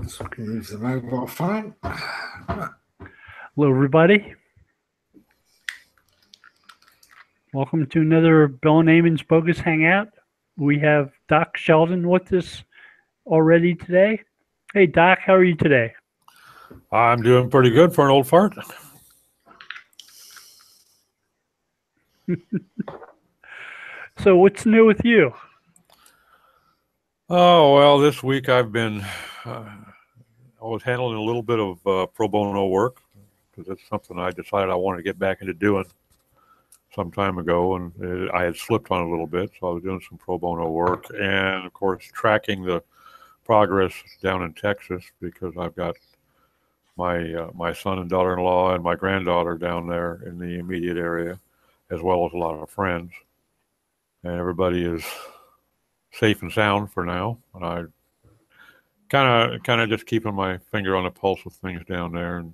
So we can use the mobile phone. Hello, everybody. Welcome to another Bill and Ammon's Bogus Hangout. We have Doc Sheldon with us already today. Hey, Doc, how are you today? I'm doing pretty good for an old fart. So what's new with you? Oh, well, this week I've been, I was handling a little bit of pro bono work because it's something I decided I wanted to get back into doing some time ago, and I had slipped on a little bit, so I was doing some pro bono work, and of course tracking the progress down in Texas because I've got my son and daughter-in-law and my granddaughter down there in the immediate area, as well as a lot of friends, and everybody is safe and sound for now, and I kind of just keeping my finger on the pulse of things down there and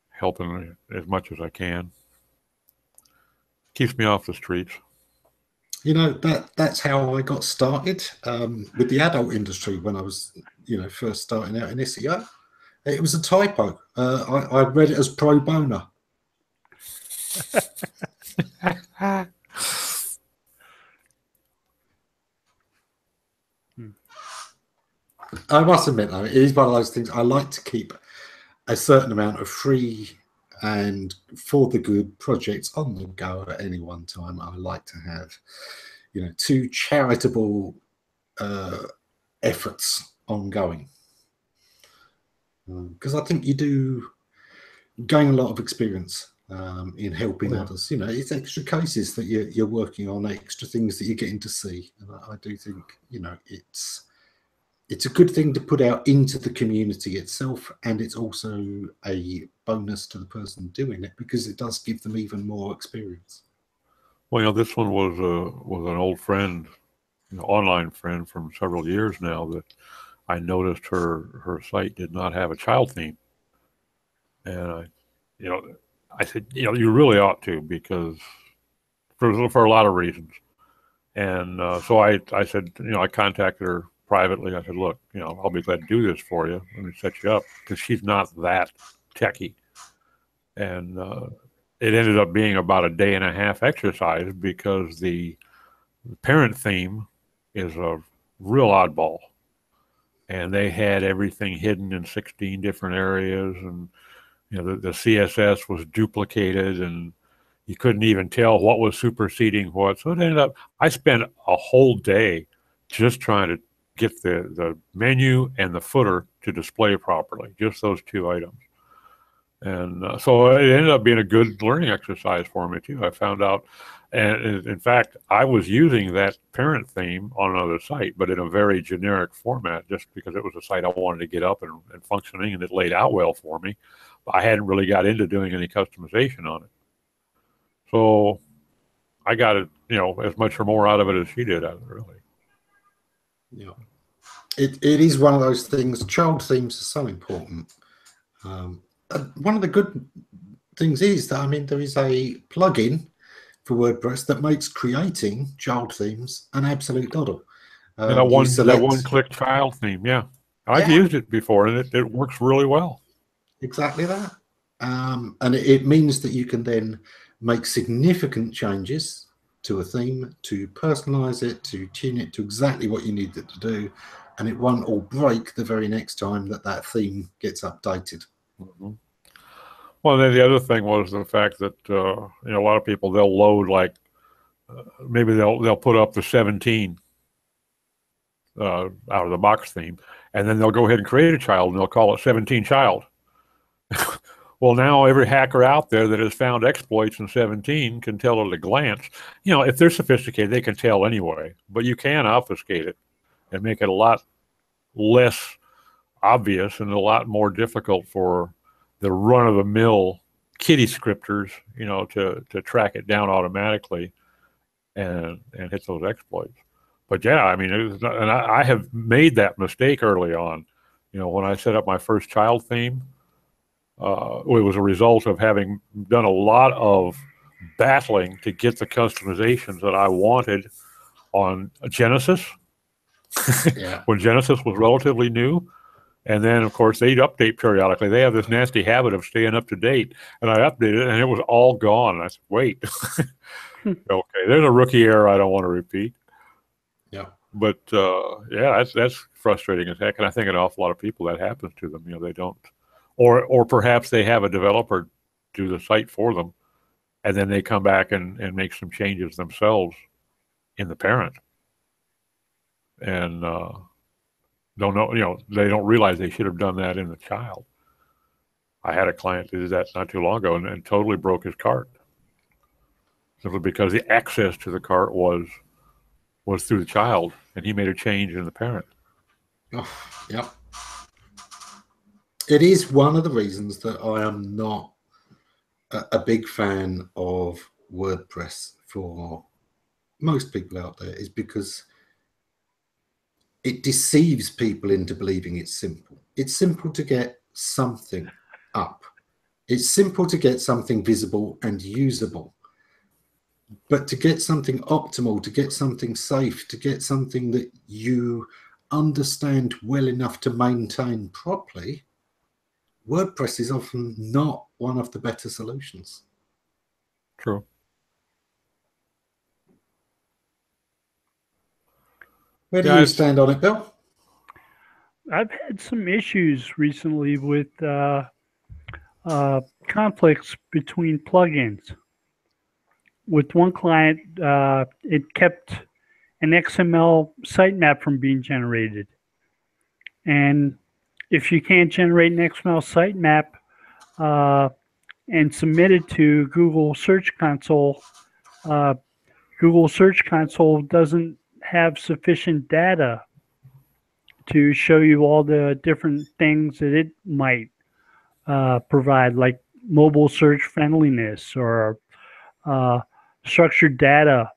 helping as much as I can. Keeps me off the streets. You know, that's how I got started with the adult industry when I was, first starting out in SEO. It was a typo. I read it as pro bono. I must admit, though, it is one of those things. I like to keep a certain amount of free and for the good projects on the go at any one time. I like to have, two charitable efforts ongoing, because I think you do gain a lot of experience in helping others. It's extra cases that you're working on, extra things that you're getting to see, and I do think it's a good thing to put out into the community itself, and it's also a bonus to the person doing it because it does give them even more experience. Well, this one was an old friend, online friend from several years now that I noticed her site did not have a child theme, and I said, you really ought to, because for a lot of reasons, and so I said, I contacted her privately. I said, look, I'll be glad to do this for you. Let me set you up, because she's not that techie. And it ended up being about a day and a half exercise because the parent theme is a real oddball. And they had everything hidden in 16 different areas. And, the CSS was duplicated, and you couldn't even tell what was superseding what. So it ended up, I spent a whole day just trying to get the menu and the footer to display properly, just those two items. And so it ended up being a good learning exercise for me too. I found out, and in fact, I was using that parent theme on another site, but in a very generic format, just because it was a site I wanted to get up and functioning, and it laid out well for me. I hadn't really got into doing any customization on it. So I got it, as much or more out of it as she did out of it, really. Yeah, it is one of those things. Child themes are so important. One of the good things is that, there is a plugin for WordPress that makes creating child themes an absolute doddle. That one-click child theme, yeah. I've used it before, and it works really well. Exactly that. And it means that you can then make significant changes to a theme, to personalize it, to tune it to exactly what you need it to do, and it won't all break the very next time that theme gets updated. Mm-hmm. Well, then the other thing was the fact that a lot of people, they'll load maybe they'll put up the 17 out of the box theme, and then they'll go ahead and create a child, and they'll call it 17 child. Well, now every hacker out there that has found exploits in 17 can tell at a glance. If they're sophisticated, they can tell anyway, but you can obfuscate it and make it a lot less obvious and a lot more difficult for the run-of-the-mill kiddie scripters, to track it down automatically and hit those exploits. But yeah, I have made that mistake early on. When I set up my first child theme, it was a result of having done a lot of battling to get the customizations that I wanted on Genesis. Yeah. When Genesis was relatively new, And then, of course, they'd update periodically. They have this nasty habit of staying up to date. And I updated it, and it was all gone. And I said, wait. Okay, there's a rookie error I don't want to repeat. Yeah. But, yeah, that's frustrating as heck. And I think an awful lot of people, that happens to them. They don't. Or perhaps they have a developer do the site for them, and then they come back and make some changes themselves in the parent. And don't know, they don't realize they should have done that in the child. I had a client that did that not too long ago and totally broke his cart. Simply because the access to the cart was through the child, and he made a change in the parent. Oh, yeah. It is one of the reasons that I am not a big fan of WordPress for most people out there, is because it deceives people into believing it's simple. It's simple to get something up. It's simple to get something visible and usable. But to get something optimal, to get something safe, to get something that you understand well enough to maintain properly, WordPress is often not one of the better solutions. True. Where do you stand on it, Bill? I've had some issues recently with conflicts between plugins. With one client, it kept an XML sitemap from being generated. And if you can't generate an XML sitemap and submit it to Google Search Console, Google Search Console doesn't have sufficient data to show you all the different things that it might provide, like mobile search friendliness or structured data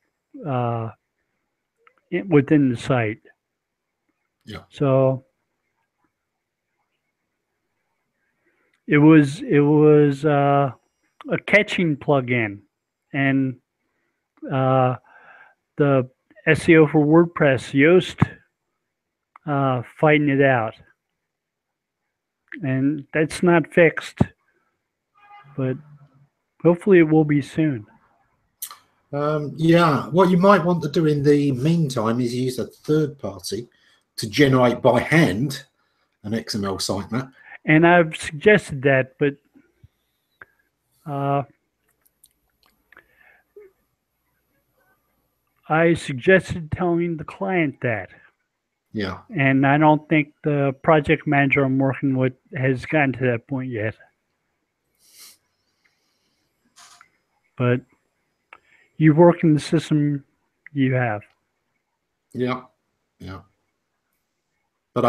within the site. Yeah. So it was a catching plugin, and the SEO for WordPress, Yoast, fighting it out, and that's not fixed, but hopefully it will be soon. Yeah, what you might want to do in the meantime is use a third party to generate by hand an XML sitemap. And I've suggested that, but I suggested telling the client that. Yeah. And I don't think the project manager I'm working with has gotten to that point yet. But you work in the system you have. Yeah. Yeah. But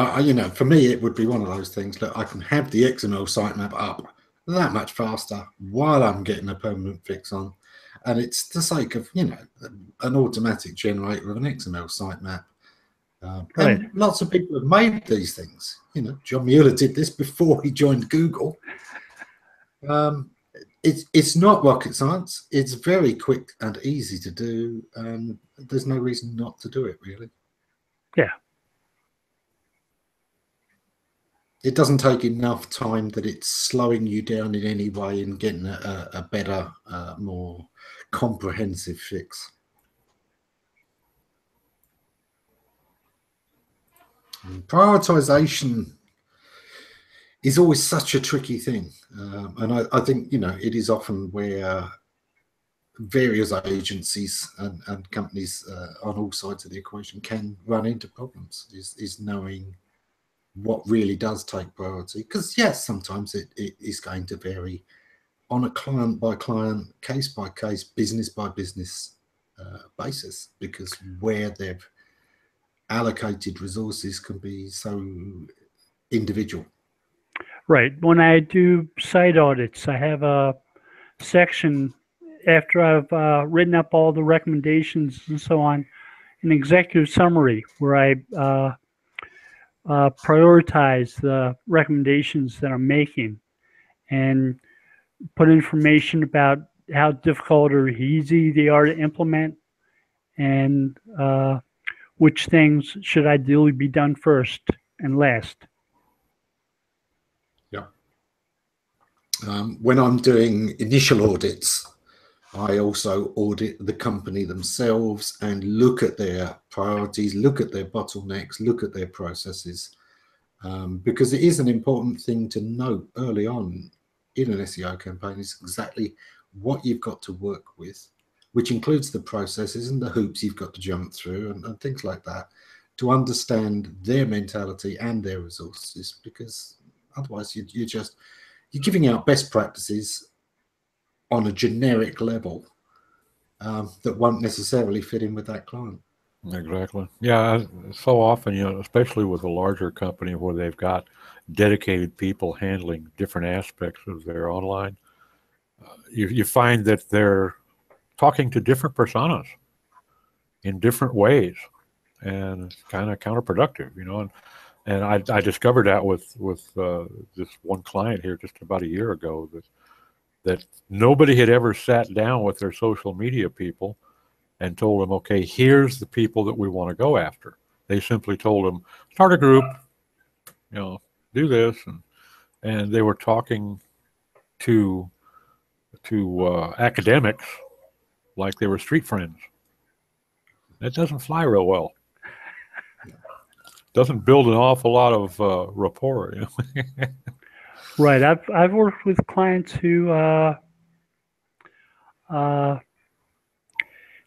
for me, it would be one of those things that I can have the XML sitemap up that much faster while I'm getting a permanent fix on. And it's the sake of, an automatic generator of an XML sitemap. Right. And lots of people have made these things. John Mueller did this before he joined Google. It's not rocket science. It's very quick and easy to do. And there's no reason not to do it, really. Yeah. It doesn't take enough time that it's slowing you down in any way and getting a better, more comprehensive fix. And prioritization is always such a tricky thing. And I think, it is often where various agencies and companies on all sides of the equation can run into problems, is knowing what really does take priority. Because, yes, sometimes it is going to vary on a client by client, case by case, business by business basis, because where they've allocated resources can be so individual. Right. When I do site audits, I have a section after I've written up all the recommendations and so on, an executive summary where I prioritize the recommendations that I'm making and put information about how difficult or easy they are to implement and which things should ideally be done first and last. When I'm doing initial audits, I also audit the company themselves and look at their priorities, look at their bottlenecks, look at their processes, because it is an important thing to note early on in an SEO campaign is exactly what you've got to work with, which includes the processes and the hoops you've got to jump through and things like that, to understand their mentality and their resources, because otherwise you're giving out best practices on a generic level that won't necessarily fit in with that client. Exactly. Yeah. So often, especially with a larger company where they've got dedicated people handling different aspects of their online, you find that they're talking to different personas in different ways, and it's kind of counterproductive, And I discovered that with this one client here just about a year ago, that nobody had ever sat down with their social media people and told them, okay, here's the people that we want to go after. They simply told them, start a group, do this, and they were talking to academics like they were street friends. That doesn't fly real well. Doesn't build an awful lot of rapport. Right. I've worked with clients who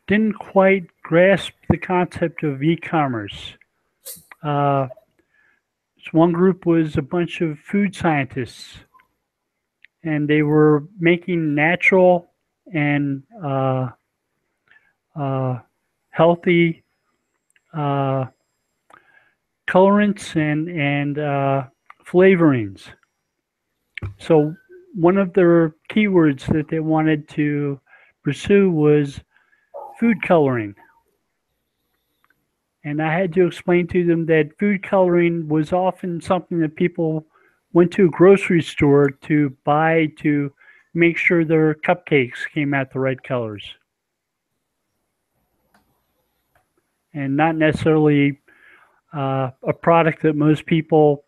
didn't quite grasp the concept of e-commerce. One group was a bunch of food scientists, and they were making natural and healthy colorants and flavorings. So one of their keywords that they wanted to pursue was food coloring. And I had to explain to them that food coloring was often something that people went to a grocery store to buy to make sure their cupcakes came out the right colors. And not necessarily a product that most people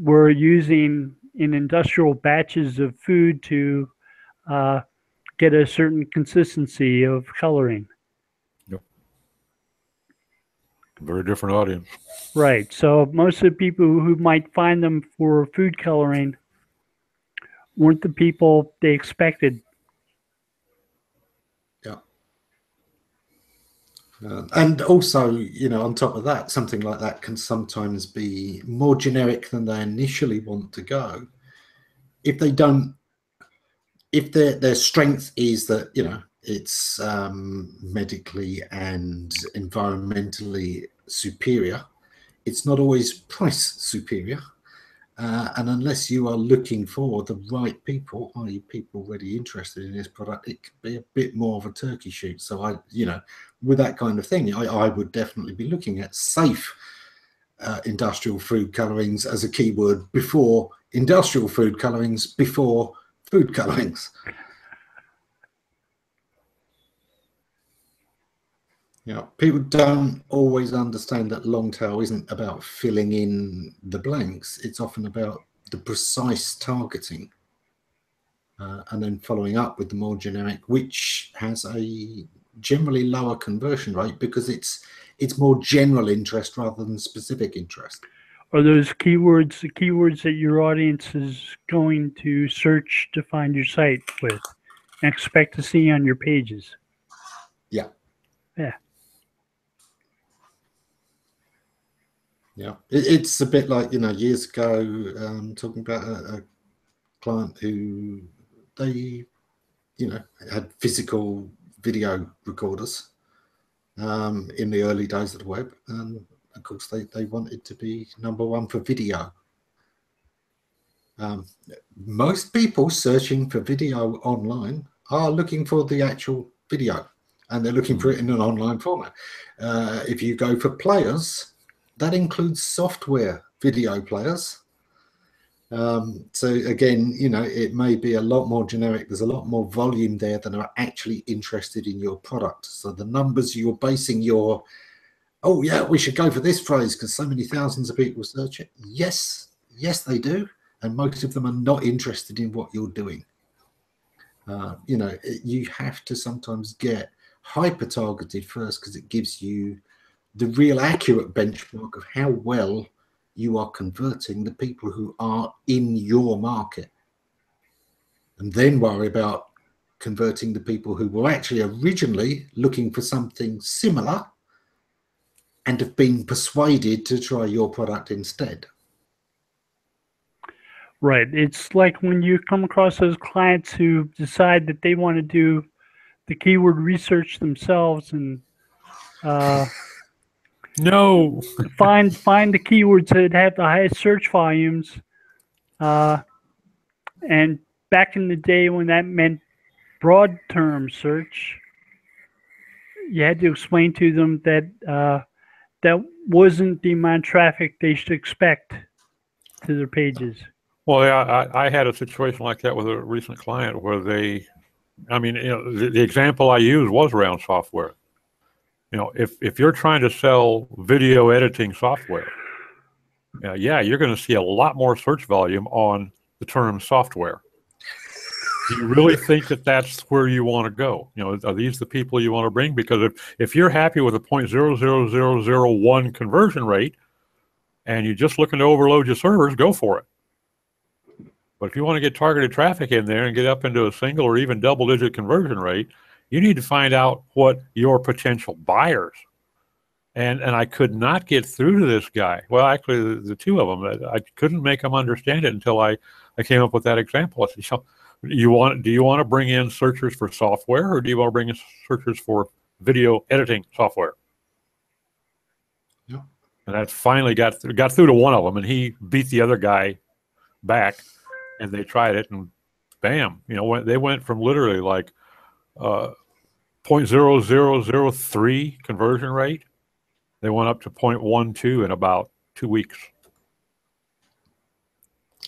were using in industrial batches of food to get a certain consistency of coloring. Yep. Very different audience. Right. So most of the people who might find them for food coloring weren't the people they expected. Yeah. And also, on top of that, something like that can sometimes be more generic than they initially want to go. If they don't, if their strength is that, it's medically and environmentally superior, it's not always price superior. And unless you are looking for the right people, i.e. people already interested in this product, it could be a bit more of a turkey shoot. So with that kind of thing, I would definitely be looking at safe industrial food colorings as a keyword before industrial food colorings before food colorings. People don't always understand that long tail isn't about filling in the blanks. It's often about the precise targeting and then following up with the more generic, which has a generally lower conversion rate because it's more general interest rather than specific interest. Are those keywords the keywords that your audience is going to search to find your site with and expect to see on your pages? Yeah. Yeah. Yeah, it's a bit like, years ago, talking about a client who they, had physical video recorders in the early days of the web. And of course, they wanted to be #1 for video. Most people searching for video online are looking for the actual video, and they're looking for it in an online format. If you go for players, that includes software video players. So again, it may be a lot more generic. There's a lot more volume there than are actually interested in your product. So the numbers you're basing your, we should go for this phrase because so many thousands of people search it. Yes, they do. and most of them are not interested in what you're doing. You know, you have to sometimes get hyper targeted first, because it gives you the real accurate benchmark of how well you are converting the people who are in your market, and then worry about converting the people who were actually originally looking for something similar and have been persuaded to try your product instead. Right. It's like when you come across those clients who decide that they want to do the keyword research themselves and No. find the keywords that have the highest search volumes. And back in the day when that meant broad term search, you had to explain to them that that wasn't the amount of traffic they should expect to their pages. Well, yeah, I had a situation like that with a recent client where they, I mean, you know, the example I used was around software. You know, if you're trying to sell video editing software, yeah, you're going to see a lot more search volume on the term software. Do you really think that that's where you want to go? You know, are these the people you want to bring? Because if you're happy with a 0.00001 conversion rate and you're just looking to overload your servers, go for it. But if you want to get targeted traffic in there and get up into a single or even double-digit conversion rate, you need to find out what your potential buyers. And I could not get through to this guy. Well, actually, the two of them, I couldn't make them understand it until I came up with that example. I said, so do you want to bring in searchers for software, or do you want to bring in searchers for video editing software? Yeah. And that finally got through to one of them, and he beat the other guy back. And they tried it, and bam! You know, they went from literally like 0.0003 conversion rate. They went up to 0.12 in about 2 weeks.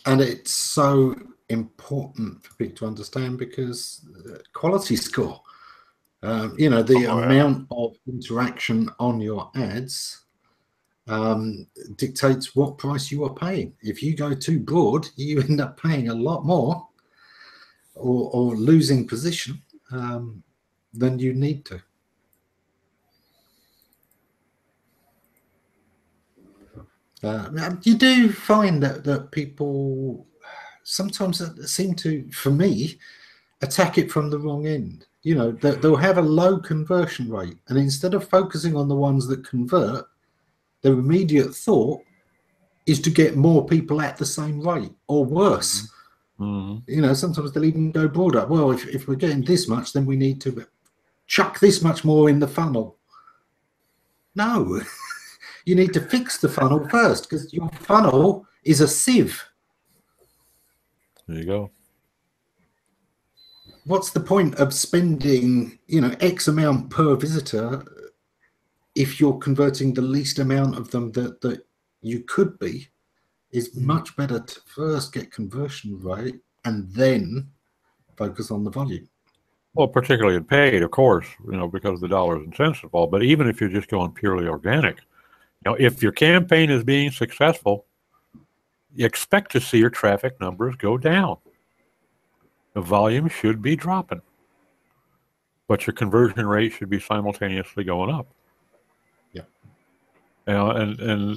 And it's so important for people to understand, because quality score, you know, the amount of interaction on your ads dictates what price you are paying. If you go too broad, you end up paying a lot more or losing position than you need to. You do find that people sometimes seem to, for me, attack it from the wrong end. You know, they'll have a low conversion rate, and instead of focusing on the ones that convert, their immediate thought is to get more people at the same rate or worse. Mm-hmm. You know, sometimes they'll even go broader. Well, if we're getting this much, then we need to chuck this much more in the funnel. No, you need to fix the funnel first, because your funnel is a sieve. There you go. What's the point of spending, you know, X amount per visitor if you're converting the least amount of them that you could be? Is much better to first get conversion rate and then focus on the volume. Well, particularly in paid, of course, you know, because the dollars and cents involved. But even if you're just going purely organic, you know, if your campaign is being successful, you expect to see your traffic numbers go down. The volume should be dropping, but your conversion rate should be simultaneously going up. Yeah. You know, and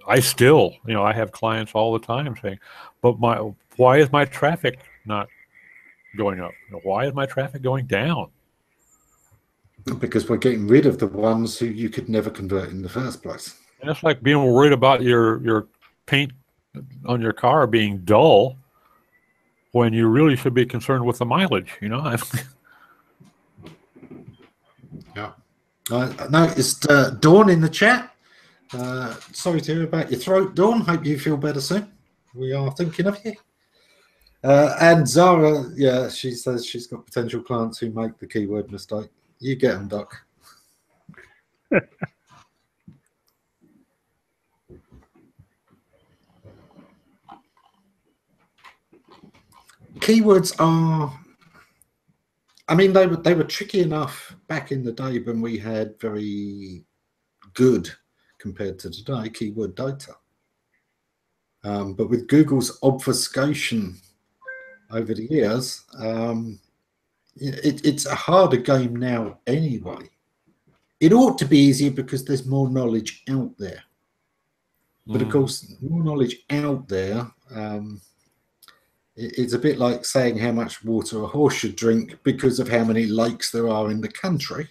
I still, you know, I have clients all the time saying, but why is my traffic not going up? You know, why is my traffic going down? Because we're getting rid of the ones who you could never convert in the first place. And it's like being worried about your paint on your car being dull when you really should be concerned with the mileage, you know? Yeah. I noticed Dawn in the chat. Sorry to hear about your throat, Dawn. Hope you feel better soon. We are thinking of you. And Zara, yeah, she says she's got potential clients who make the keyword mistake. You get them, Doc. Keywords are, I mean, they were tricky enough back in the day when we had very good, compared to today, keyword data. But with Google's obfuscation over the years, it's a harder game now anyway. It ought to be easier because there's more knowledge out there. But of course, more knowledge out there, it's a bit like saying how much water a horse should drink because of how many lakes there are in the country.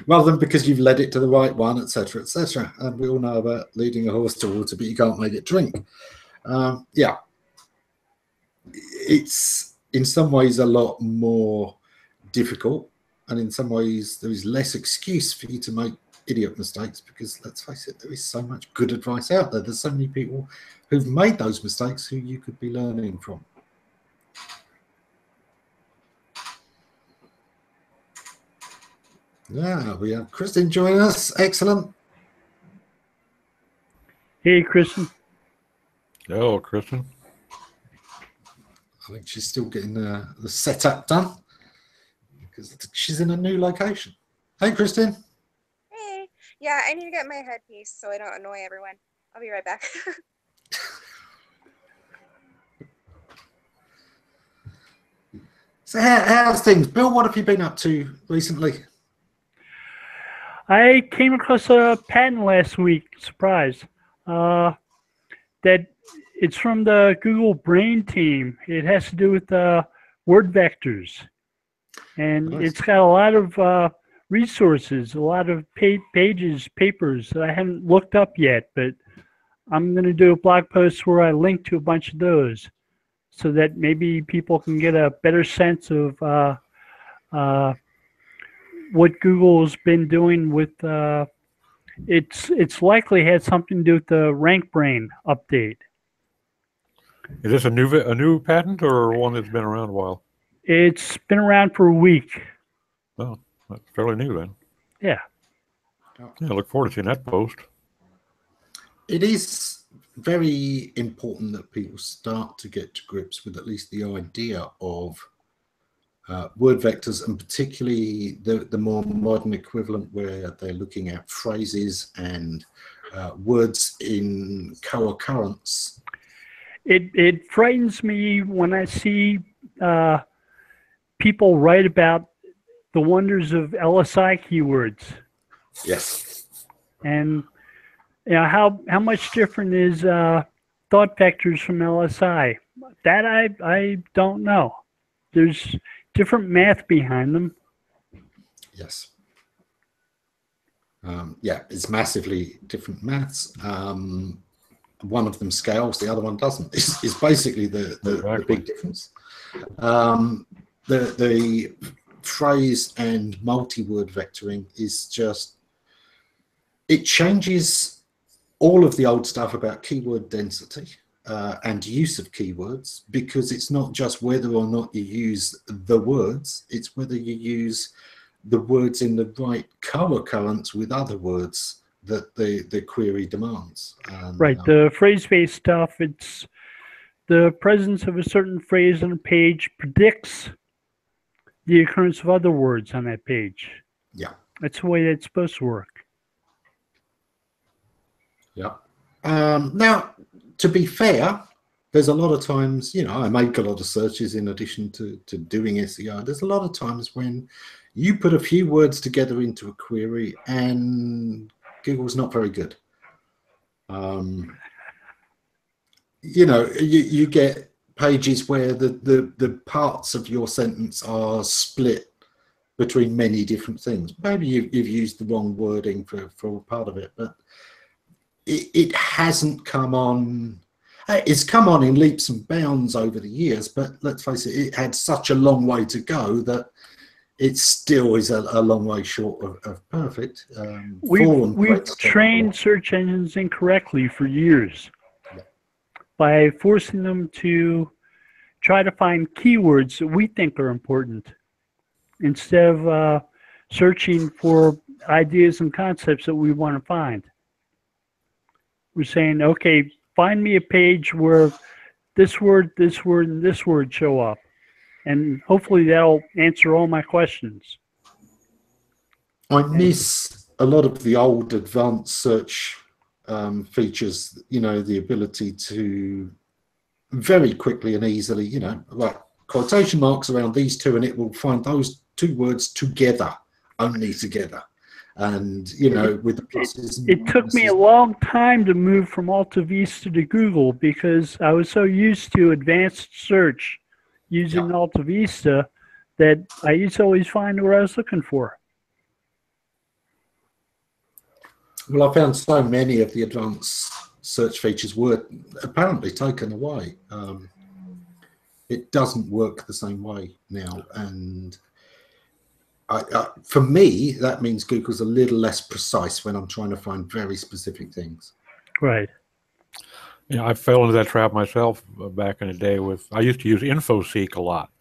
Rather than because you've led it to the right one, etc., etc. And we all know about leading a horse to water, but you can't make it drink. Yeah. It's in some ways a lot more difficult, and in some ways there is less excuse for you to make idiot mistakes because, let's face it, there is so much good advice out there. There's so many people who've made those mistakes who you could be learning from. Yeah, we have Kristen joining us. Excellent. Hey, Kristen. Hello, Kristen. I think she's still getting the setup done because she's in a new location. Hey, Kristen. Hey. Yeah, I need to get my headpiece so I don't annoy everyone. I'll be right back. So how's things? Bill, what have you been up to recently? I came across a patent last week, surprise, that it's from the Google Brain team. It has to do with word vectors. And Nice. It's got a lot of resources, a lot of papers that I haven't looked up yet, but I'm going to do a blog post where I link to a bunch of those so that maybe people can get a better sense of what Google's been doing with it's likely had something to do with the Rank Brain update. Is this a new patent or one that's been around a while? It's been around for a week. Oh, that's fairly new then. Yeah. Yeah, I look forward to seeing that post. It is very important that people start to get to grips with at least the idea of word vectors, and particularly the more modern equivalent where they're looking at phrases and words in co-occurrence. It frightens me when I see people write about the wonders of LSI keywords. Yes. And how much different is thought vectors from LSI? That I don't know. There's different math behind them. Yes. Yeah, it's massively different maths. One of them scales, the other one doesn't. It's basically the big difference. The phrase and multi-word vectoring is just, it changes all of the old stuff about keyword density and use of keywords, because it's not just whether or not you use the words, it's whether you use the words in the right co-occurrence with other words that the query demands. And, right, the phrase-based stuff, it's the presence of a certain phrase on a page predicts the occurrence of other words on that page. Yeah. That's the way it's supposed to work. Yeah. Now, to be fair, there's a lot of times, I make a lot of searches in addition to doing SEO. There's a lot of times when you put a few words together into a query and Google's not very good. You get pages where the parts of your sentence are split between many different things. Maybe you've used the wrong wording for part of it, but it hasn't come on. It's come on in leaps and bounds over the years, but let's face it, it had such a long way to go that it still is a long way short of perfect. We've trained search engines incorrectly for years by forcing them to try to find keywords that we think are important instead of searching for ideas and concepts that we want to find. We're saying, okay, find me a page where this word, and this word show up. And hopefully that'll answer all my questions. I miss a lot of the old advanced search features, you know, the ability to very quickly and easily, you know, like quotation marks around these two, and it will find those two words together, only together. And, you know, with the pluses and it took me a minuses. long time to move from Alta Vista to Google because I was so used to advanced search using Yeah. Alta Vista that I used to always find what I was looking for. Well, I found so many of the advanced search features were apparently taken away. It doesn't work the same way now, and for me, that means Google's a little less precise when I'm trying to find very specific things. Right. Yeah, I fell into that trap myself back in the day. I used to use InfoSeek a lot,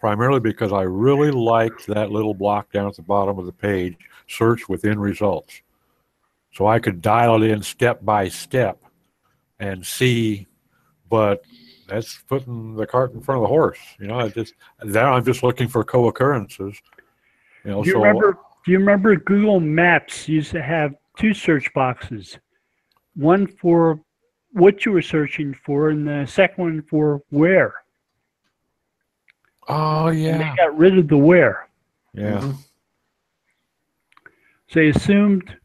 primarily because I really liked that little block down at the bottom of the page, search within results. So I could dial it in step by step and see, but that's putting the cart in front of the horse. You know, I'm just looking for co-occurrences. You know, Do you remember Google Maps used to have two search boxes, one for what you were searching for, and the second one for where. Oh yeah. And they got rid of the where. Yeah. Mm-hmm. So they assumed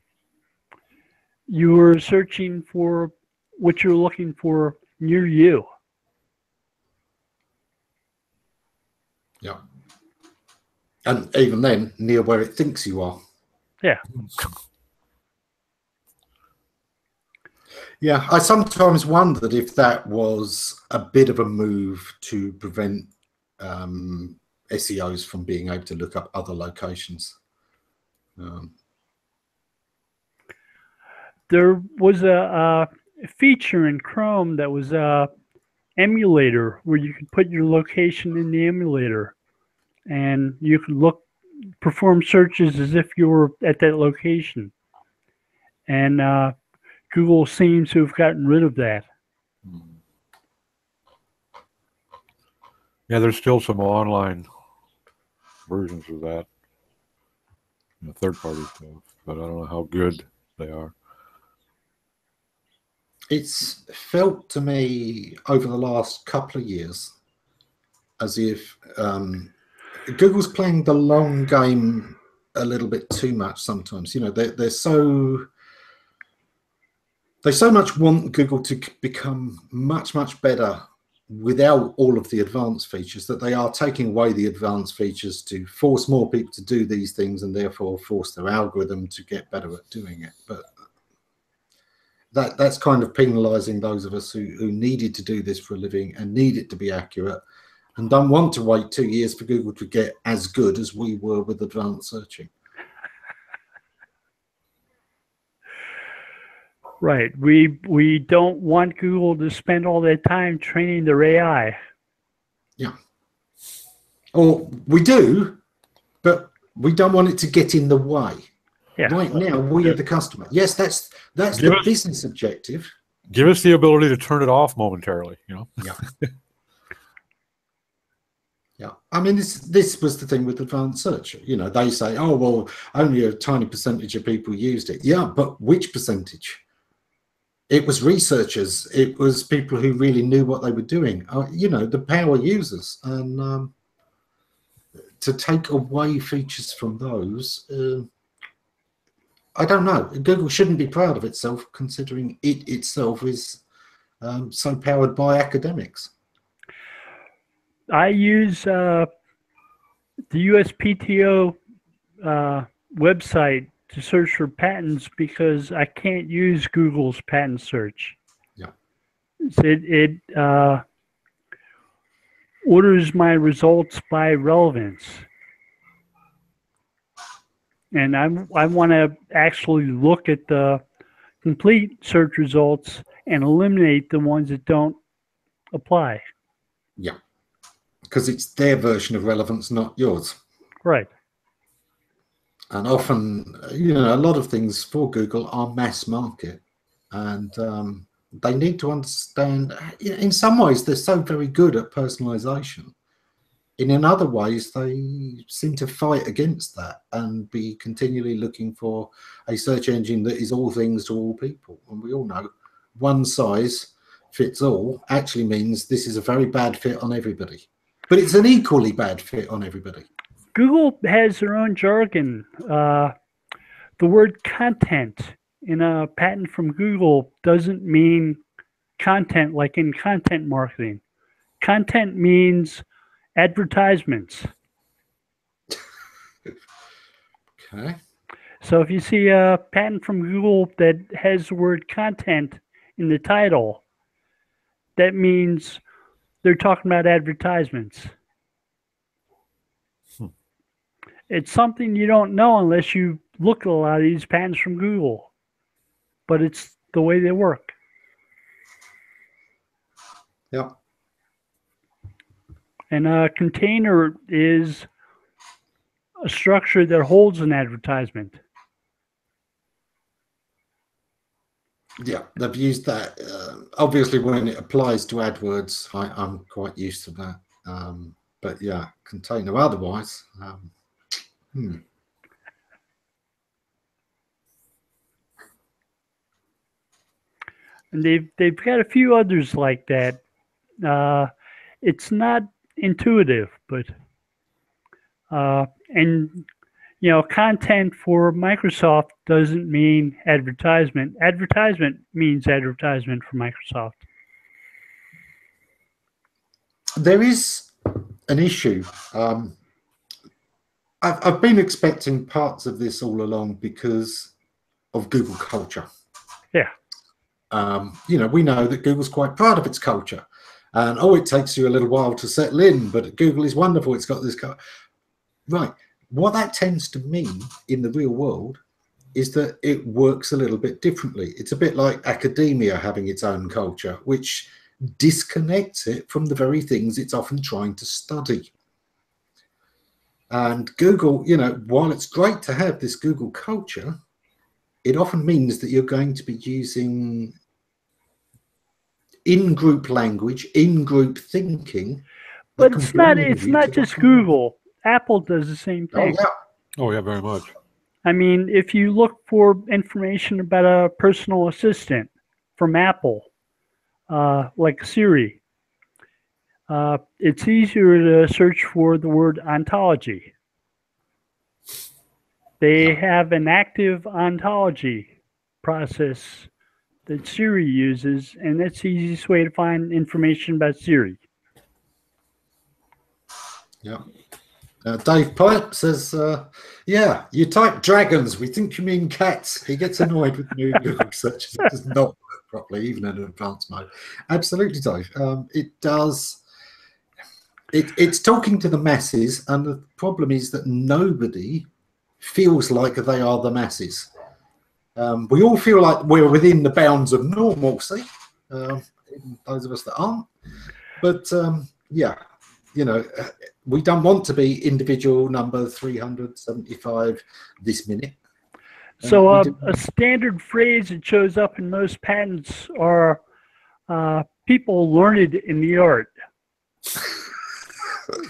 you were searching for what you're looking for near you. Yeah. And even then, near where it thinks you are. Yeah. Yeah, I sometimes wondered if that was a bit of a move to prevent SEOs from being able to look up other locations. There was a feature in Chrome that was a emulator where you could put your location in the emulator, and you could perform searches as if you were at that location. And Google seems to have gotten rid of that. Yeah, there's still some online versions of that, you know, third-party stuff, but I don't know how good they are. It's felt to me over the last couple of years as if Google's playing the long game a little bit too much sometimes. You know, they so much want Google to become much, much better without all of the advanced features that they are taking away the advanced features to force more people to do these things and therefore force their algorithm to get better at doing it. But that's kind of penalizing those of us who needed to do this for a living and need it to be accurate and don't want to wait 2 years for Google to get as good as we were with advanced searching. Right. We don't want Google to spend all their time training their AI. Yeah. Or we do, but we don't want it to get in the way. Yeah. Right now, we are the customer. Yes, that's the business objective. Give us the ability to turn it off momentarily, you know? Yeah. Yeah. I mean, this was the thing with advanced search. You know, they say, oh, well, only a tiny percentage of people used it. Yeah, but which percentage? It was researchers. It was people who really knew what they were doing. You know, the power users. And to take away features from those, I don't know. Google shouldn't be proud of itself, considering it itself is so powered by academics. I use the USPTO website to search for patents because I can't use Google's patent search. Yeah. It orders my results by relevance. And I want to actually look at the complete search results and eliminate the ones that don't apply. Yeah. Because it's their version of relevance, not yours. Right. And often, you know, a lot of things for Google are mass market. And they need to understand, in some ways, they're so very good at personalization in other ways, they seem to fight against that and be continually looking for a search engine that is all things to all people. And we all know one size fits all actually means this is a very bad fit on everybody. But it's an equally bad fit on everybody. Google has their own jargon. The word content in a patent from Google doesn't mean content like in content marketing. Content means advertisements. Okay. So if you see a patent from Google that has the word content in the title, that means they're talking about advertisements. It's something you don't know unless you look at a lot of these patents from Google, but it's the way they work. Yeah. And a container is a structure that holds an advertisement. Yeah, they've used that. Obviously, when it applies to AdWords, I'm quite used to that. But yeah, container otherwise. And they've got a few others like that. It's not intuitive, but and you know, content for Microsoft doesn't mean advertisement. Advertisement means advertisement for Microsoft. there is an issue. I've been expecting parts of this all along because of Google culture. Yeah. You know, we know that Google's quite proud of its culture. And, it takes you a little while to settle in, but Google is wonderful. It's got this culture. Right. What that tends to mean in the real world is that it works a little bit differently. It's a bit like academia having its own culture, which disconnects it from the very things it's often trying to study. And Google, you know, while it's great to have this Google culture, it often means that you're going to be using in-group language, in-group thinking. But it's not just Google. Apple does the same thing. Oh yeah, very much. I mean, if you look for information about a personal assistant from Apple, like Siri, it's easier to search for the word ontology. They have an active ontology process that Siri uses, and that's the easiest way to find information about Siri. Yeah. Dave Pipe says, yeah, you type dragons, we think you mean cats. He gets annoyed with new Google searches. It does not work properly, even in advanced mode. Absolutely, Dave. It does. It's talking to the masses, and the problem is that nobody feels like they are the masses. We all feel like we're within the bounds of normalcy, those of us that aren't. But yeah, you know, we don't want to be individual number 375 this minute. So a standard phrase that shows up in most patents are people learned in the art.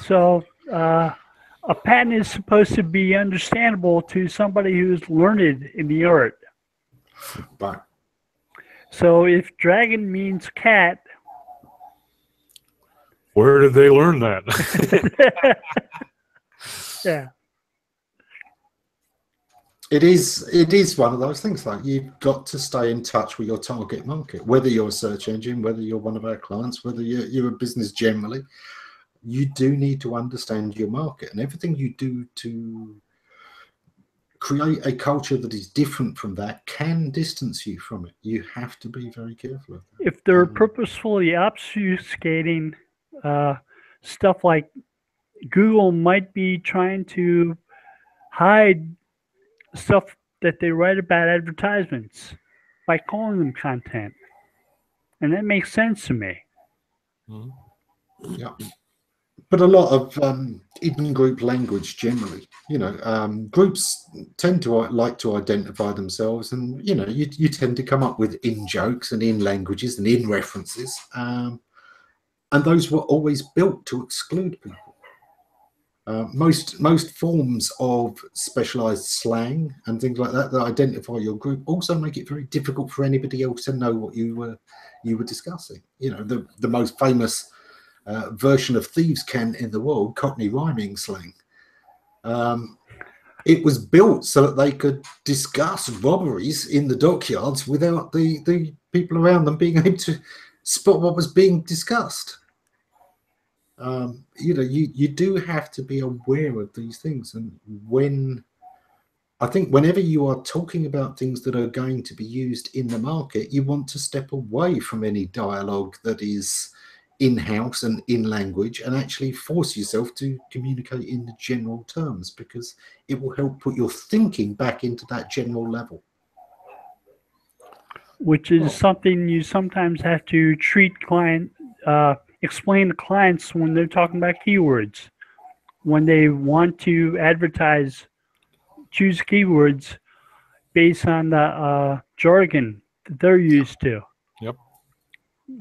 So a patent is supposed to be understandable to somebody who's learned in the art. Right. So if dragon means cat, where did they learn that? Yeah. It is one of those things, like you've got to stay in touch with your target market, whether you're a search engine, whether you're one of our clients, whether you're a business generally. You do need to understand your market, and everything you do to create a culture that is different from that can distance you from it. You have to be very careful of that. If they're purposefully obfuscating stuff, like Google might be trying to hide stuff that they write about advertisements by calling them content, and that makes sense to me. Yeah. But a lot of in-group language generally, you know, groups tend to like to identify themselves, and, you know, you tend to come up with in-jokes and in-languages and in-references, and those were always built to exclude people. Most forms of specialized slang and things like that that identify your group also make it very difficult for anybody else to know what you were discussing. You know, the most famous version of thieves' cant in the world, Cockney rhyming slang. It was built so that they could discuss robberies in the dockyards without the people around them being able to spot what was being discussed. You know, you do have to be aware of these things, and I think whenever you are talking about things that are going to be used in the market, you want to step away from any dialogue that is in-house and in language, and actually force yourself to communicate in the general terms, because it will help put your thinking back into that general level. Which is something you sometimes have to explain to clients when they're talking about keywords. When they want to advertise, choose keywords based on the jargon that they're used to. Yep.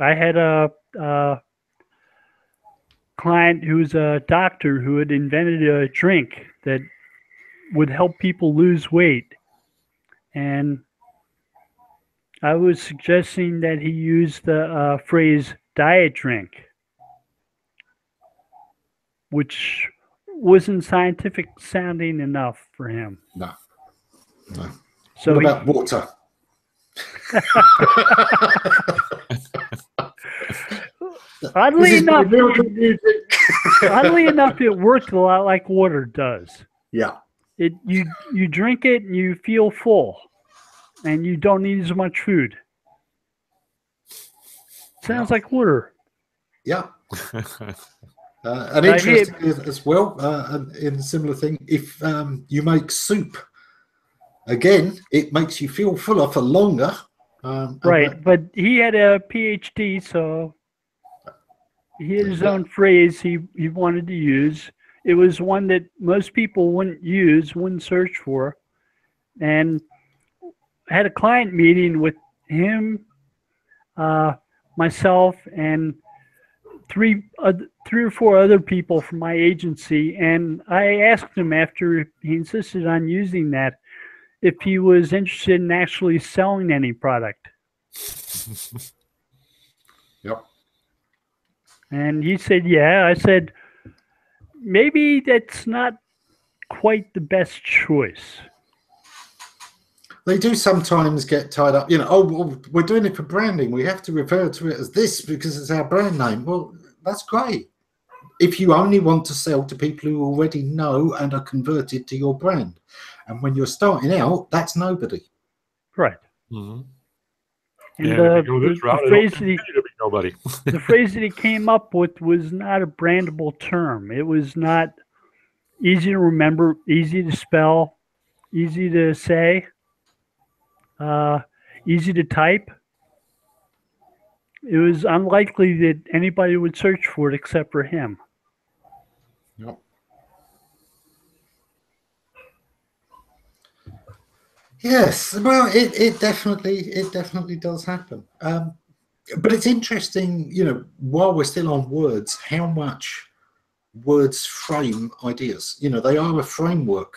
I had a client who was a doctor who had invented a drink that would help people lose weight. And I was suggesting that he use the phrase diet drink, which wasn't scientific sounding enough for him. No. So what about water? Oddly enough, it worked a lot like water does. Yeah. You drink it and you feel full, and you don't need as much food. Sounds like water. Yeah. And interesting as well, in a similar thing, if you make soup, again, it makes you feel fuller for longer. Right, but he had a PhD, so he had his own phrase he wanted to use. It was one that most people wouldn't use, wouldn't search for. And I had a client meeting with him, myself, and three or four other people from my agency. And I asked him, after he insisted on using that, if he was interested in actually selling any product. Yep. And he said, yeah. I said, maybe that's not quite the best choice. They do sometimes get tied up, you know, oh, well, we're doing it for branding. We have to refer to it as this because it's our brand name. Well, that's great. If you only want to sell to people who already know and are converted to your brand. And when you're starting out, that's nobody. Right. Mm-hmm. And the phrase that he came up with was not a brandable term. It was not easy to remember, easy to spell, easy to say, easy to type. It was unlikely that anybody would search for it except for him. Yep. Yes, well, it definitely does happen. But it's interesting, you know, while we're still on words, how much words frame ideas. You know, they are a framework.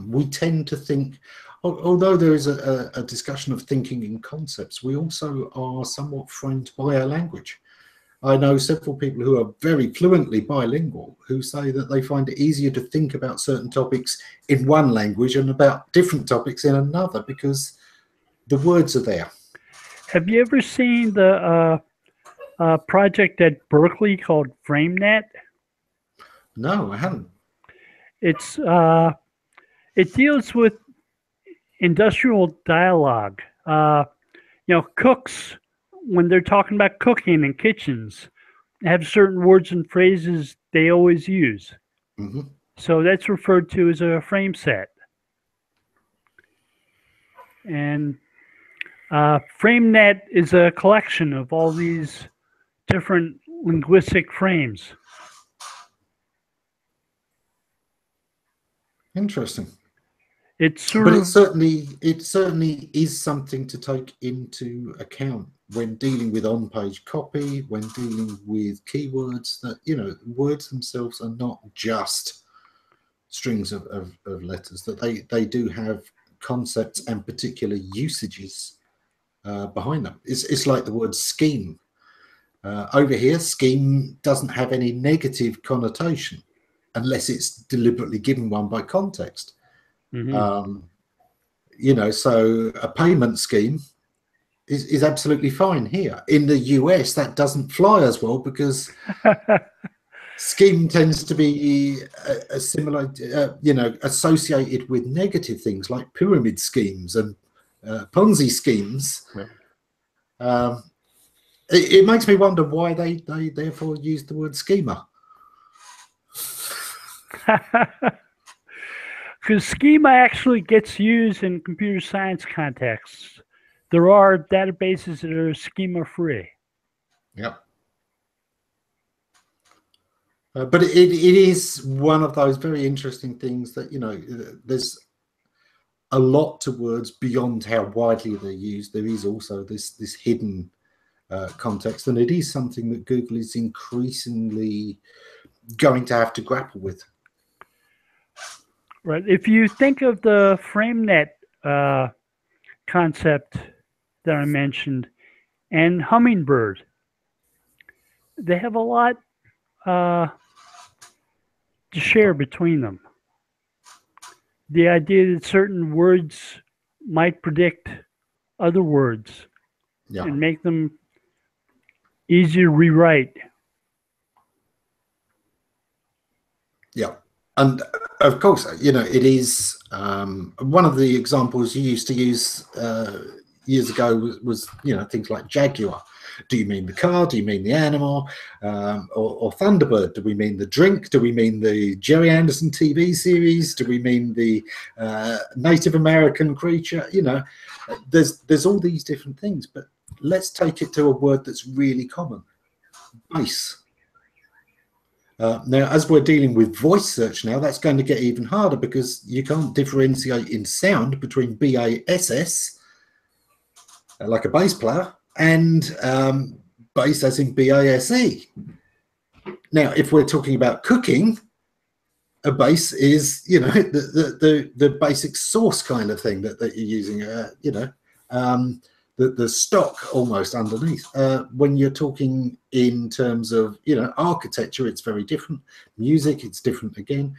We tend to think, although there is a discussion of thinking in concepts, we also are somewhat framed by our language. I know several people who are very fluently bilingual who say that they find it easier to think about certain topics in one language and about different topics in another because the words are there. Have you ever seen the project at Berkeley called FrameNet? No, I haven't. It's it deals with industrial dialogue. You know, cooks, when they're talking about cooking in kitchens, have certain words and phrases they always use. Mm-hmm. So that's referred to as a frame set. And FrameNet is a collection of all these different linguistic frames. Interesting. It's but it certainly is something to take into account when dealing with on-page copy, when dealing with keywords, that, you know, words themselves are not just strings of letters, that they do have concepts and particular usages behind them. It's like the word scheme. Over here, scheme doesn't have any negative connotation unless it's deliberately given one by context. Mm-hmm. You know, so a payment scheme is absolutely fine here. In the US, that doesn't fly as well because scheme tends to be a similar, you know, associated with negative things like pyramid schemes and Ponzi schemes. Yeah. It makes me wonder why they therefore use the word schema. Because schema actually gets used in computer science contexts. There are databases that are schema free. Yep. But it is one of those very interesting things that, you know, there's a lot to words beyond how widely they're used. There is also this hidden context, and it is something that Google is increasingly going to have to grapple with. Right. If you think of the FrameNet concept that I mentioned and Hummingbird, they have a lot to share between them. The idea that certain words might predict other words and make them easier to rewrite. Yeah. And of course, you know, it is one of the examples you used to use years ago was, you know, things like Jaguar. Do you mean the car? Do you mean the animal? Or Thunderbird? Do we mean the drink? Do we mean the Jerry Anderson TV series? Do we mean the Native American creature? You know, there's all these different things, but let's take it to a word that's really common: base. Now, as we're dealing with voice search now, that's going to get even harder because you can't differentiate in sound between BASS, like a bass player, and bass as in BASE. Now, if we're talking about cooking, a bass is, you know, the basic sauce kind of thing that you're using, you know, the stock almost underneath. When you're talking in terms of, you know, architecture, it's very different. Music, it's different again.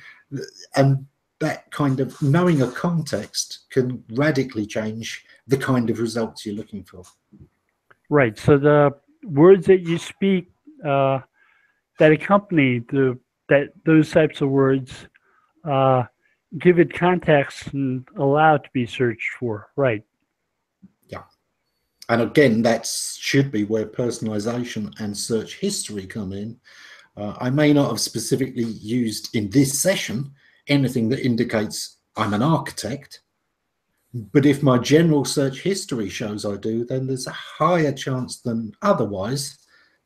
And that kind of knowing a context can radically change the kind of results you're looking for. Right. So the words that you speak that accompany those types of words give it context and allow it to be searched for. Right. Yeah. And again, that should be where personalization and search history come in. I may not have specifically used in this session anything that indicates I'm an architect, but if my general search history shows I do, then there's a higher chance than otherwise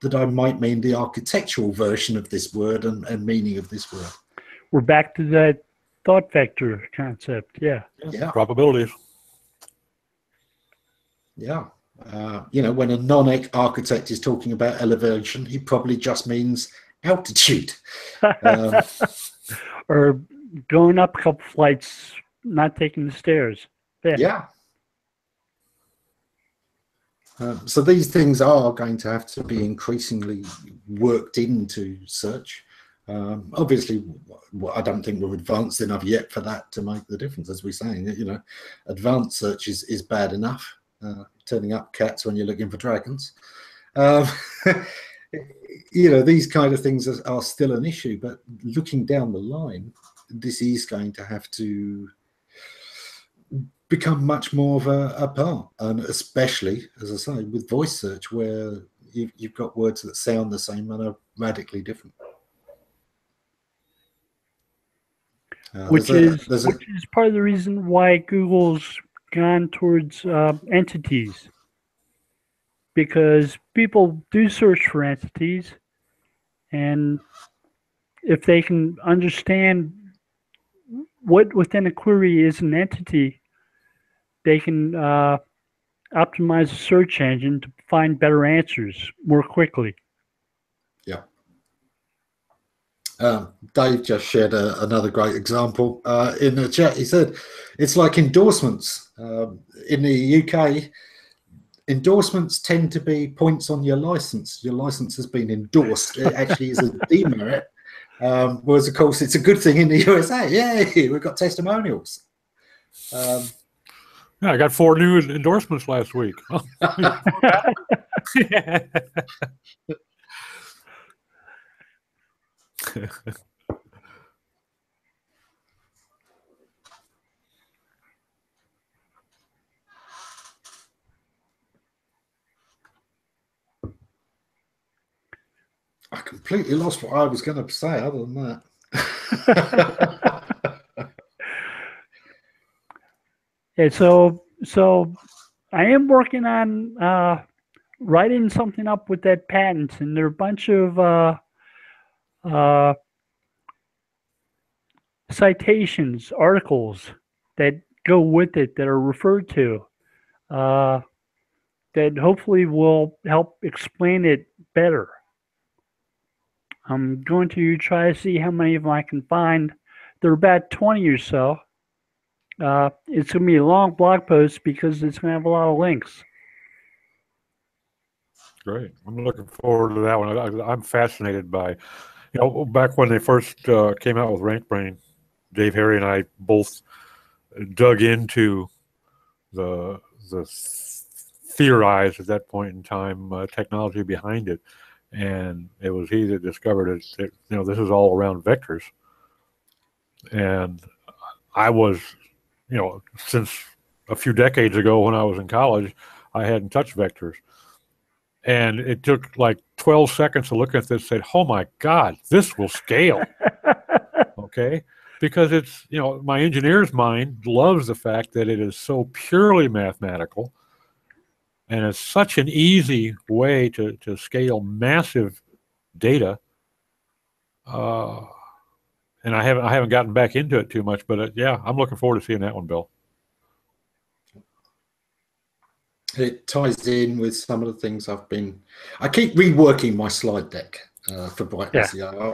that I might mean the architectural version of this word and meaning of this word. We're back to that thought vector concept. Yeah. Yeah. Probabilities. Yeah. You know, when a non-architect is talking about elevation, he probably just means altitude. Or going up a couple flights, not taking the stairs. Yeah. So these things are going to have to be increasingly worked into search. Obviously, I don't think we're advanced enough yet for that to make the difference. As we're saying, you know, advanced search is bad enough. Turning up cats when you're looking for dragons. You know, these kind of things are still an issue, but looking down the line, this is going to have to become much more of a part, and especially, as I say, with voice search, where you've got words that sound the same and are radically different. Which is part of the reason why Google's gone towards entities, because people do search for entities, and if they can understand what within a query is an entity, they can optimize a search engine to find better answers more quickly. Yeah. Dave just shared another great example in the chat. He said it's like endorsements. In the UK, endorsements tend to be points on your license. Your license has been endorsed. It actually is a demerit. Whereas, of course, it's a good thing in the USA. Yay, we've got testimonials. Yeah, I got 4 new endorsements last week. I completely lost what I was going to say other than that. Yeah, so I am working on writing something up with that patent, and there are a bunch of citations, articles that go with it that are referred to that hopefully will help explain it better. I'm going to try to see how many of them I can find. There are about 20 or so. It's going to be a long blog post because it's going to have a lot of links. Great. I'm looking forward to that one. I'm fascinated by, back when they first came out with Rank Brain, Dave, Harry, and I both dug into the theorized at that point in time technology behind it, and it was he that discovered it. This is all around vectors, and I was, since a few decades ago when I was in college, I hadn't touched vectors. And it took like 12 seconds to look at this and say, oh my God, this will scale. Okay? Because it's, my engineer's mind loves the fact that it is so purely mathematical. And it's such an easy way to scale massive data. And I haven't gotten back into it too much, but yeah, I'm looking forward to seeing that one, Bill. It ties in with some of the things I keep reworking my slide deck for brightness. Yeah.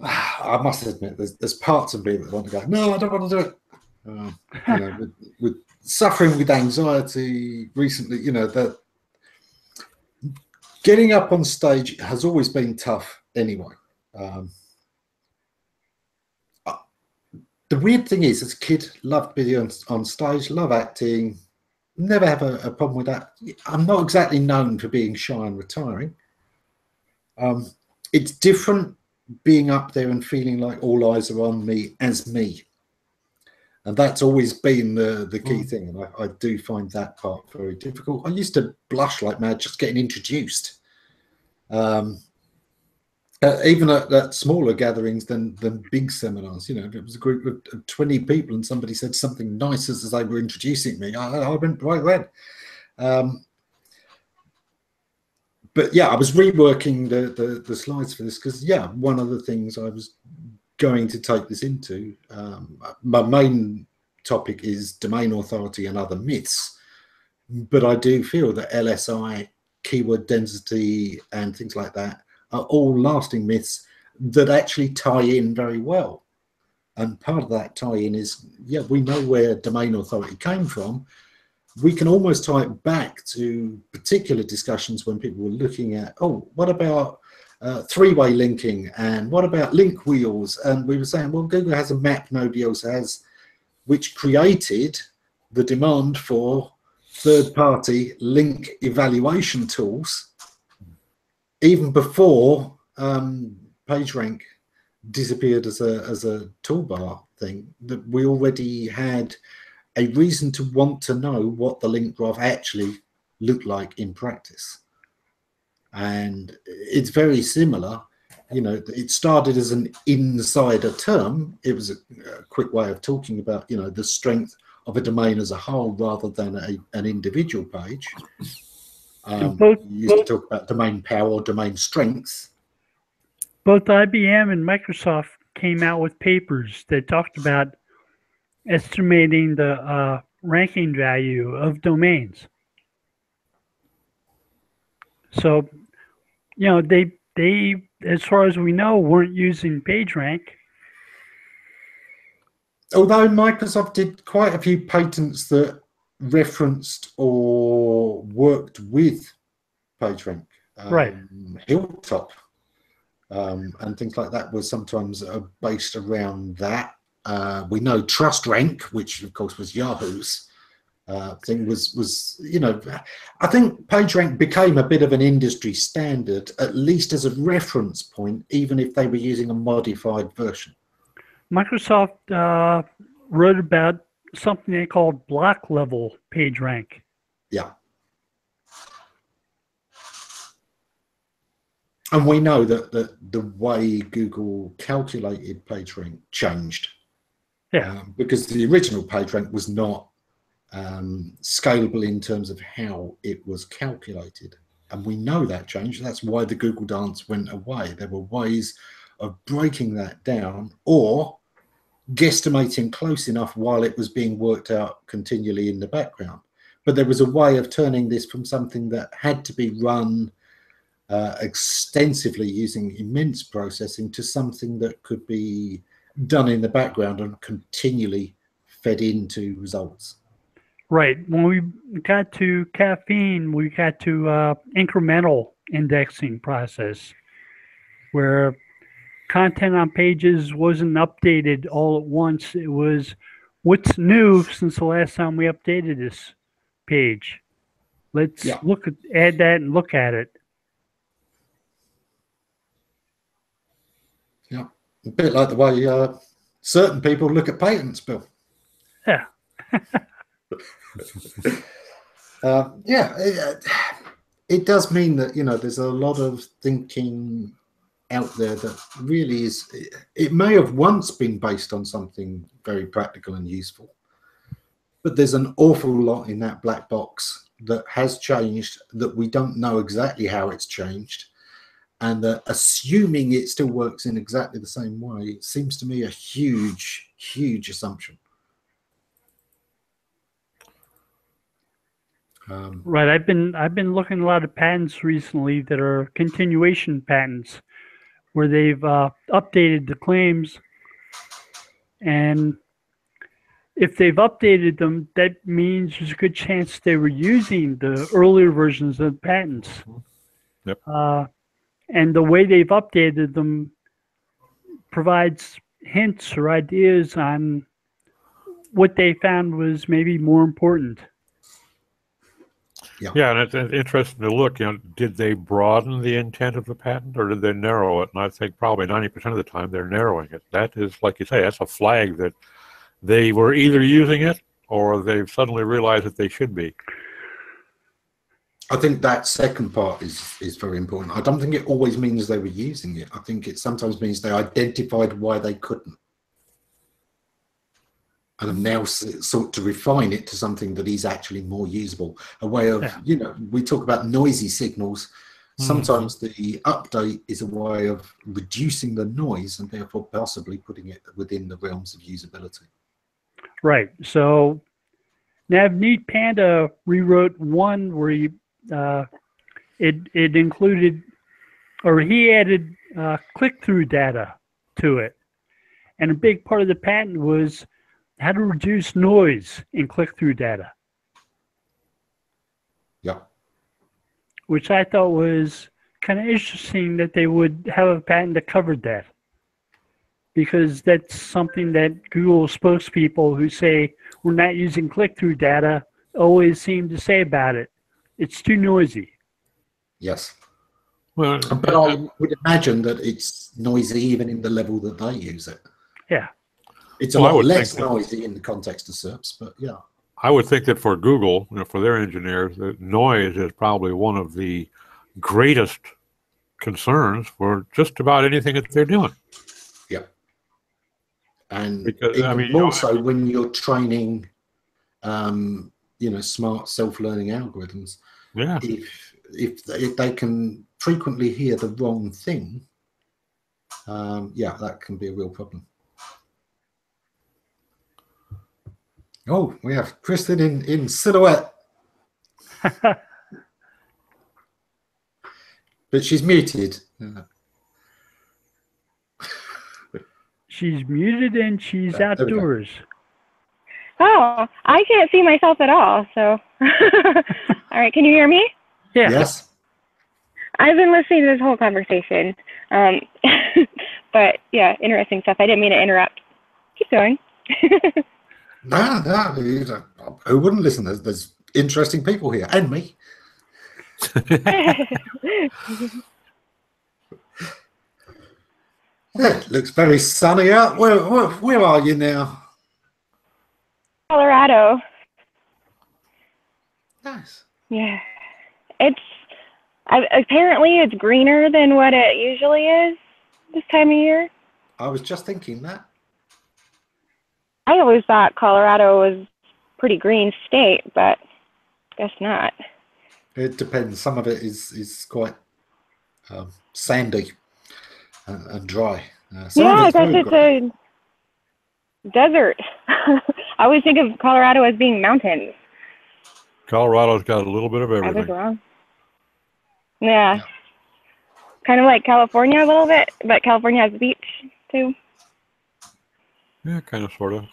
I must admit, there's parts of me that want to go, no, I don't want to do it. With suffering with anxiety recently, that getting up on stage has always been tough anyway. The weird thing is, as a kid, loved being on stage, love acting, never have a problem with that. I'm not exactly known for being shy and retiring. It's different being up there and feeling like all eyes are on me as me. And that's always been the key thing. And I do find that part very difficult. I used to blush like mad just getting introduced. Even at smaller gatherings than big seminars, if it was a group of 20 people and somebody said something nice as they were introducing me, I went right red. But yeah, I was reworking the slides for this because, yeah, one of the things I was going to take this into, my main topic is domain authority and other myths, but I do feel that LSI, keyword density, and things like that are all lasting myths that actually tie in very well. And part of that tie-in is, yeah, we know where domain authority came from. We can almost tie it back to particular discussions when people were looking at, oh, what about three-way linking, and what about link wheels? And we were saying, well, Google has a map nobody else has, which created the demand for third-party link evaluation tools even before PageRank disappeared as a toolbar thing. That we already had a reason to want to know what the link graph actually looked like in practice. And it's very similar. It started as an insider term. It was a quick way of talking about, the strength of a domain as a whole rather than an individual page. You used to talk about domain power or domain strength. Both IBM and Microsoft came out with papers that talked about estimating the ranking value of domains. So, they, as far as we know, weren't using PageRank. Although Microsoft did quite a few patents that referenced or worked with PageRank, Right. Hilltop, and things like that was sometimes based around that. We know TrustRank, which of course was Yahoo's thing, was I think PageRank became a bit of an industry standard, at least as a reference point, even if they were using a modified version. Microsoft wrote about something they called block level PageRank. Yeah. And we know that the way Google calculated PageRank changed. Yeah. Because the original PageRank was not scalable in terms of how it was calculated. And we know that changed. That's why the Google dance went away. There were ways of breaking that down or guesstimating close enough while it was being worked out continually in the background. But there was a way of turning this from something that had to be run extensively using immense processing to something that could be done in the background and continually fed into results. Right. When we got to caffeine, we got to incremental indexing process, where content on pages wasn't updated all at once. It was what's new since the last time we updated this page. Let's add that and look at it. Yeah, a bit like the way certain people look at patents, Bill. Yeah. It does mean that there's a lot of thinking out there that really is. It may have once been based on something very practical and useful, but there's an awful lot in that black box that has changed that we don't know exactly how it's changed, and that assuming it still works in exactly the same way seems to me a huge assumption. Right. I've been looking at a lot of patents recently that are continuation patents, where they've updated the claims, and if they've updated them, that means there's a good chance they were using the earlier versions of the patents. Yep. And the way they've updated them provides hints or ideas on what they found was maybe more important. Yeah, and it's interesting to look, did they broaden the intent of the patent or did they narrow it? And I think probably 90% of the time they're narrowing it. That is, like you say, that's a flag that they were either using it or they've suddenly realized that they should be. I think that second part is very important. I don't think it always means they were using it. I think it sometimes means they identified why they couldn't, and have now sought to refine it to something that is actually more usable. A way of, we talk about noisy signals. Sometimes the update is a way of reducing the noise and therefore possibly putting it within the realms of usability. Right. So Navneet Panda rewrote one where it included, or he added click-through data to it. And a big part of the patent was how to reduce noise in click-through data. Yeah. Which I thought was kind of interesting that they would have a patent that covered that. Because that's something that Google spokespeople who say we're not using click-through data always seem to say about it. It's too noisy. Yes. Well, but I would imagine that it's noisy even in the level that they use it. Yeah. It's a lot less noisy in the context of SERPs, but yeah. I would think that for Google, for their engineers, that noise is probably one of the greatest concerns for just about anything that they're doing. Yeah. And because, more so when you're training, smart self-learning algorithms. Yeah. If they can frequently hear the wrong thing, that can be a real problem. Oh, we have Kristen in silhouette. but she's muted. She's muted and she's There we go. outdoors. Oh, I can't see myself at all. So, all right, can you hear me? Yeah. Yes. I've been listening to this whole conversation. But yeah, interesting stuff. I didn't mean to interrupt. Keep going. No, who wouldn't listen? There's interesting people here, and me. Yeah, it looks very sunny out. Where are you now? Colorado. Nice. Yeah, apparently it's greener than what it usually is this time of year. I was just thinking that. I always thought Colorado was pretty green state, but guess not. It depends. Some of it is quite sandy and dry. Some Yeah, of I it's guess very it's grey. a desert. I always think of Colorado as being mountains. Colorado's got a little bit of I was everything. wrong. Yeah. Kind of like California a little bit, but California has a beach too. Yeah, kind of, sort of.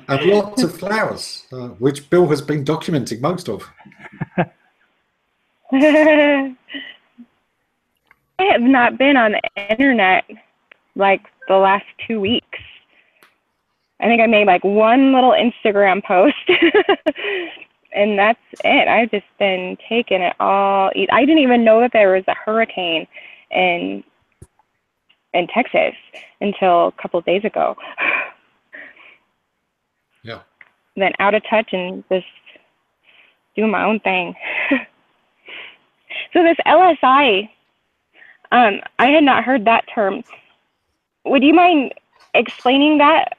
and lots of flowers, which Bill has been documenting most of. I have not been on the internet like the last 2 weeks. I think I made like one little Instagram post and that's it. I've just been taking it all. I didn't even know that there was a hurricane in Texas until a couple of days ago. Yeah. Then out of touch and just doing my own thing. So this LSI, I had not heard that term. Would you mind explaining that,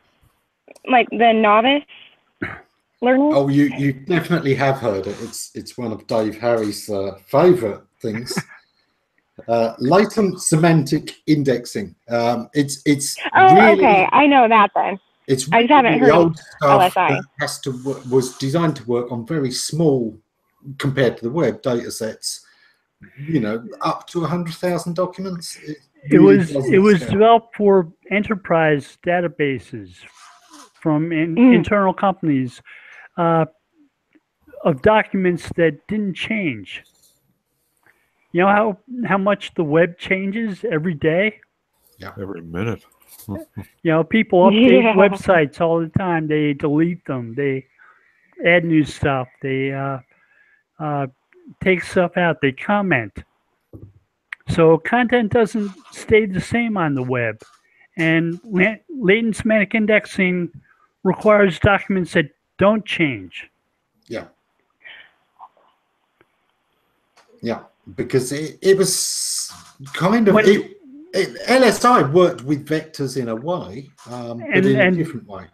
like the novice learner? Oh, you definitely have heard it. It's one of Dave Harry's favorite things. Latent semantic indexing. It's Oh, really, okay. I know that then. It's I just haven't really heard old stuff LSI. that was designed to work on very small, compared to the web, data sets. You know, up to 100,000 documents. It was scale. developed for enterprise databases from internal companies of documents that didn't change. You know how much the web changes every day? Yeah. Every minute. You know, people update websites all the time. They delete them. They add new stuff. They take stuff out. They comment. So content doesn't stay the same on the web. And latent semantic indexing requires documents that don't change. Yeah. Yeah, because it was kind of... LSI worked with vectors in a way, but in a different way.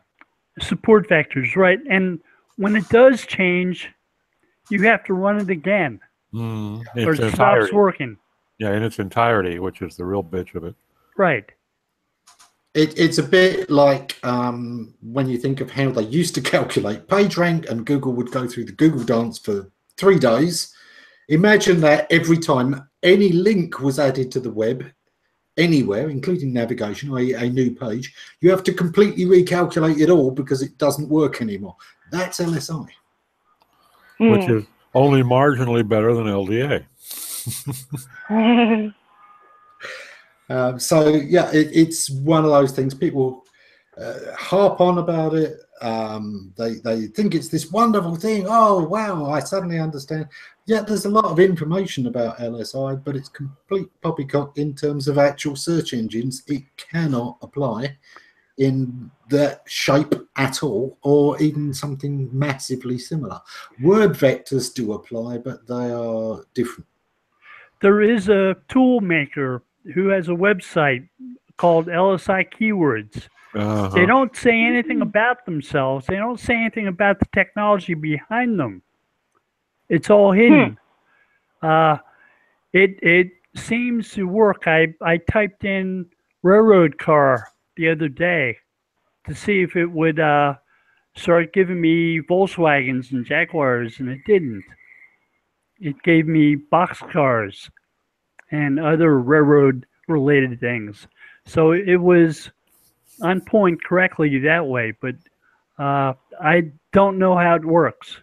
Support vectors, right. And when it does change, you have to run it again. Or it stops working. Yeah, in its entirety, which is the real bitch of it. Right. It's a bit like when you think of how they used to calculate PageRank and Google would go through the Google dance for 3 days. Imagine that every time any link was added to the web, anywhere, including navigation, i.e. a new page, you have to completely recalculate it all because it doesn't work anymore. That's LSI. Which is only marginally better than LDA. So yeah, it's one of those things. People harp on about it. They think it's this wonderful thing. Oh wow, I suddenly understand. Yeah, there's a lot of information about LSI, but it's complete poppycock in terms of actual search engines. It cannot apply in that shape at all, or even something massively similar. Word vectors do apply, but they are different. There is a tool maker who has a website called LSI Keywords. They don't say anything about themselves. They don't say anything about the technology behind them. It's all hidden. It seems to work. I typed in railroad car the other day to see if it would start giving me Volkswagens and Jaguars, and it didn't. it gave me boxcars and other railroad-related things. So it was on point correctly that way, but I don't know how it works.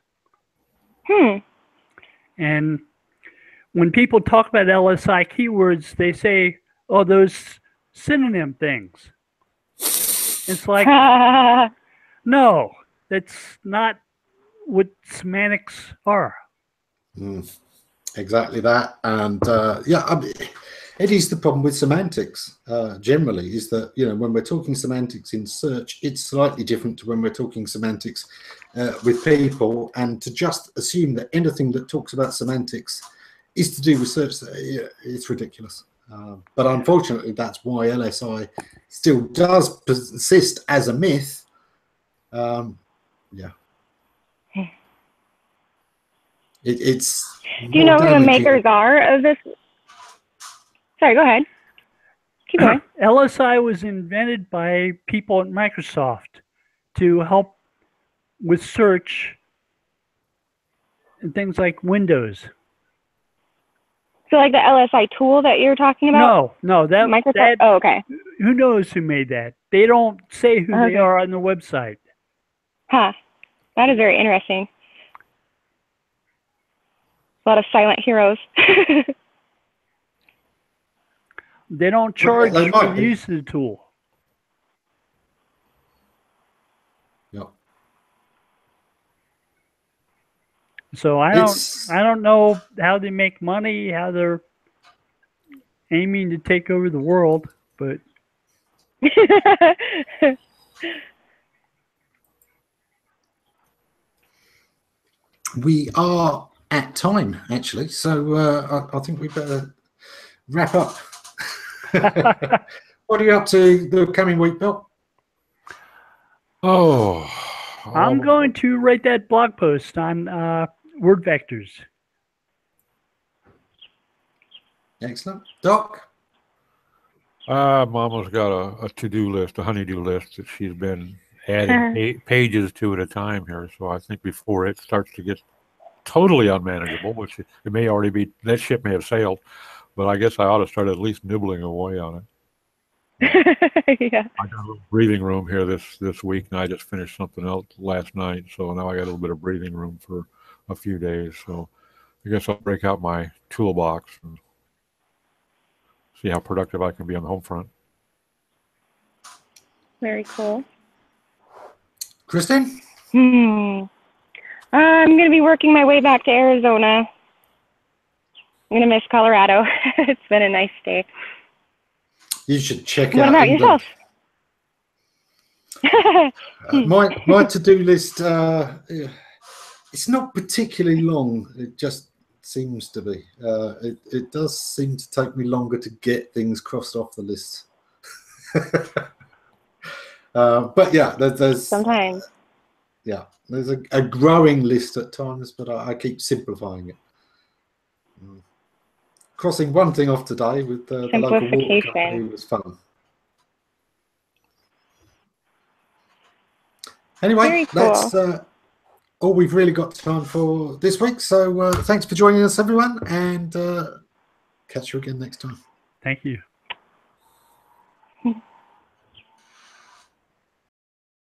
And when people talk about LSI keywords, they say, oh, those synonym things. It's like, no, that's not what semantics are. Exactly that. And yeah, I mean, it is the problem with semantics generally, is that, you know, when we're talking semantics in search, it's slightly different to when we're talking semantics with people. And to just assume that anything that talks about semantics is to do with search, it's ridiculous. But unfortunately, that's why LSI still does persist as a myth. Yeah. It's. Do you know who the makers are of this? Sorry, go ahead. Keep going. LSI was invented by people at Microsoft to help with search and things like Windows. So like the LSI tool that you're talking about? No, that Microsoft. Oh, okay. Who knows who made that? They don't say who they are on the website. Huh. That is very interesting. A lot of silent heroes. They don't charge for the use of the tool. Yep. So I don't know how they make money, how they're aiming to take over the world, but we are at time, actually, so I think we better wrap up. What are you up to the coming week, Bill? Oh, I'm going to write that blog post on word vectors. Excellent. Doc? Mama's got a to-do list, a honey-do list that she's been adding pages to at a time here. So I think before it starts to get totally unmanageable, which it may already be, that ship may have sailed, but I guess I ought to start at least nibbling away on it. Yeah. I got a little breathing room here this week, and I just finished something else last night, so now I got a little bit of breathing room for a few days. So I guess I'll break out my toolbox and see how productive I can be on the home front. Very cool. Kristen? I'm going to be working my way back to Arizona. I'm going to miss Colorado. It's been a nice day. You should check out. What about yourself? My to-do list, it's not particularly long. It just seems to be. It does seem to take me longer to get things crossed off the list. But yeah, there's sometimes. Yeah, there's a growing list at times, but I keep simplifying it. Crossing one thing off today with the local water company was fun. Anyway, cool. That's all we've really got time for this week. So thanks for joining us, everyone, and catch you again next time. Thank you.